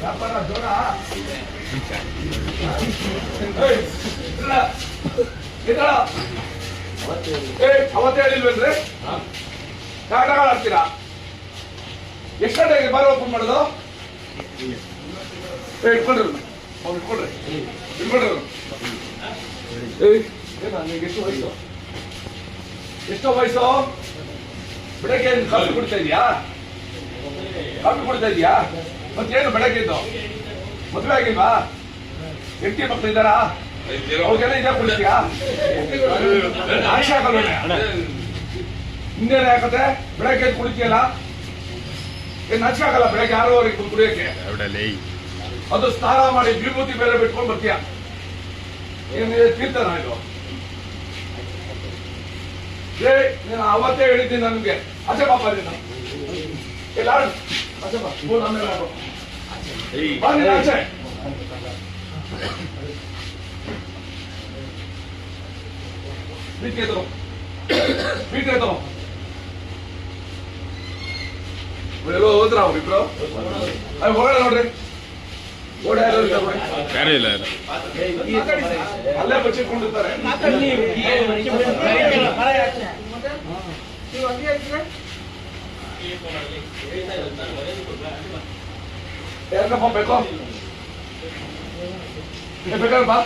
ವ್ಯಾಪಾರ ಜೋರ ಅವತ್ತೇ ಹೇಳಿಲ್ವೇನ್ರಿ ನಾಟಕಗಳು ಆಡ್ತೀರಾ? ಎಷ್ಟು ಗಂಟೆಗೆ ಬಾರ್ ಓಪನ್ ಮಾಡೋದು? ಇಟ್ಕೊಂಡ್ರಿ ಅವ್ರು ಇಟ್ಕೊಂಡ್ರಿ ನಿಮ್ಗೆ ಎಷ್ಟು ವಯಸ್ಸು? ಎಷ್ಟೋ ವಯಸ್ಸು? ಬೆಳಗ್ಗೆ ಕಾಫಿ ಕುಡಿತಾ ಇದೆಯಾ? ಕಾಫಿ ಕುಡಿತಾ ಇದೆಯಾ? ಮತ್ತೇನು ಬೆಳಗ್ಗೆದ್ದು ಮದುವೆ ಆಗಿಲ್ವಾ? ಹೆಂಡತಿ ಮಕ್ಕಳು ಇದ್ದಾರಾ? ಅವ್ರಿಗೆಲ್ಲ ಇದೇ ಕುಡಿತೀಯಾ? ಆಶೆ ಆಗಲ್ವ? ಹಿಂದೇನೆ ಯಾಕತ್ತೆ ಬೆಳಗ್ಗೆ ಕುಡಿತೀಯಲ್ಲ? ಏನ್ ನಾಚಿಕೆ ಆಗಲ್ಲ ಬೆಳಗ್ಗೆ 6:30 ಕುಡಿಯಕ್ಕೆ? ಅದು ಸ್ನಾನ ಮಾಡಿ ವಿಭೂತಿ ಬೇರೆ ಬಿಟ್ಕೊಂಡು ಬರ್ತೀಯ. ಏನ್ ತೀರ್ಥನ ಇದು? ನೀನು ಅವತ್ತೇ ಹೇಳಿದ್ದೀನಿ ನನ್ಗೆ ಆಚೆ ಪಾಪ ಎಲ್ಲ ಆಚೆ ಬಾ ಆಚೆ ಬೀಟ್ಗೆ ಎಲ್ಲೋ ಹೋದ್ರ ಅವ್ರಿಬ್ರು ಹೊರಗಡೆ ನೋಡ್ರಿ. ಅಲ್ಲೇ ಬಚ್ಚಿಟ್ಕೊಂಡಿರ್ತಾರೆ. ಯಾಕಪ್ಪ ಬೇಕೋ ಬೇಕಾದ್ರೆ ಬಾ.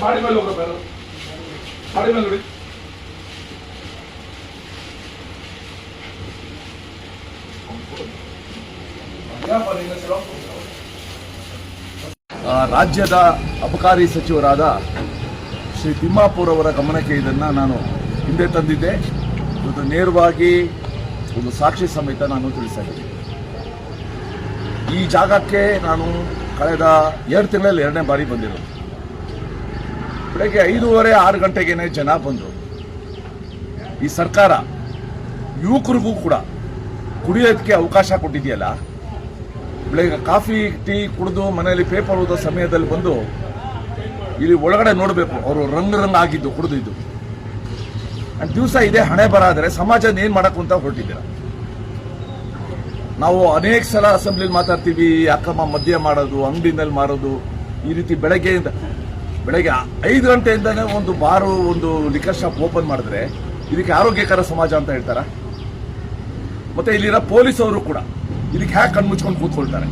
ಮಾಡಿ ಮೇಲೆ ಹೋಗ್ರ ಬೇರೆ ಮಾಡಿ ಮೇಲೆ ನೋಡಿ. ರಾಜ್ಯದ ಅಬಕಾರಿ ಸಚಿವರಾದ ಶ್ರೀ ತಿಮ್ಮಾಪುರ್ ಅವರ ಗಮನಕ್ಕೆ ಇದನ್ನು ನಾನು ಹಿಂದೆ ತಂದಿದ್ದೆ. ಇದು ನೇರವಾಗಿ ಒಂದು ಸಾಕ್ಷಿ ಸಮೇತ ನಾನು ತಿಳಿಸಿದ್ದೀನಿ. ಈ ಜಾಗಕ್ಕೆ ನಾನು ಕಳೆದ 2 ತಿಂಗಳಲ್ಲಿ 2ನೇ ಬಾರಿ ಬಂದಿರೋದು. ಬೆಳಗ್ಗೆ 5:30-6 ಗಂಟೆಗೇನೆ ಜನ ಬಂದರು. ಈ ಸರ್ಕಾರ ಯುವಕರಿಗೂ ಕೂಡ ಕುಡಿಯೋದಕ್ಕೆ ಅವಕಾಶ ಕೊಟ್ಟಿದೆಯಲ್ಲ, ಬೆಳಗ್ಗೆ ಕಾಫಿ ಟೀ ಕುಡಿದು ಮನೆಯಲ್ಲಿ ಪೇಪರ್ ಓದೋ ಸಮಯದಲ್ಲಿ ಬಂದು ಇಲ್ಲಿ ಒಳಗಡೆ ನೋಡಬೇಕು ಅವರು ರಂಗ್ ಆಗಿದ್ದು ಕುಡಿದಿದ್ದು. ದಿವಸ ಇದೇ ಹಣೆ ಬರಾದರೆ ಸಮಾಜ ಏನ್ ಮಾಡಬೇಕು ಅಂತ ಹೊರಟಿದ್ದೀರ? ನಾವು ಅನೇಕ ಸಲ ಅಸೆಂಬ್ಲಿಲಿ ಮಾತಾಡ್ತೀವಿ, ಅಕ್ರಮ ಮದ್ಯ ಮಾಡೋದು, ಅಂಗಡಿನಲ್ಲಿ ಮಾರೋದು, ಈ ರೀತಿ ಬೆಳಗ್ಗೆ 5 ಗಂಟೆಯಿಂದನೇ ಒಂದು ಬಾರು, ಒಂದು ಲಿಕರ್ ಶಾಪ್ ಓಪನ್ ಮಾಡಿದ್ರೆ ಇದಕ್ಕೆ ಆರೋಗ್ಯಕರ ಸಮಾಜ ಅಂತ ಹೇಳ್ತಾರ? ಮತ್ತೆ ಇಲ್ಲಿರೋ ಪೊಲೀಸ್ ಅವರು ಕೂಡ ಇದಕ್ಕೆ ಹ್ಯಾಕ್ ಕಣ್ಮುಚ್ಕೊಂಡು ಕೂತ್ಕೊಳ್ತಾರೆ.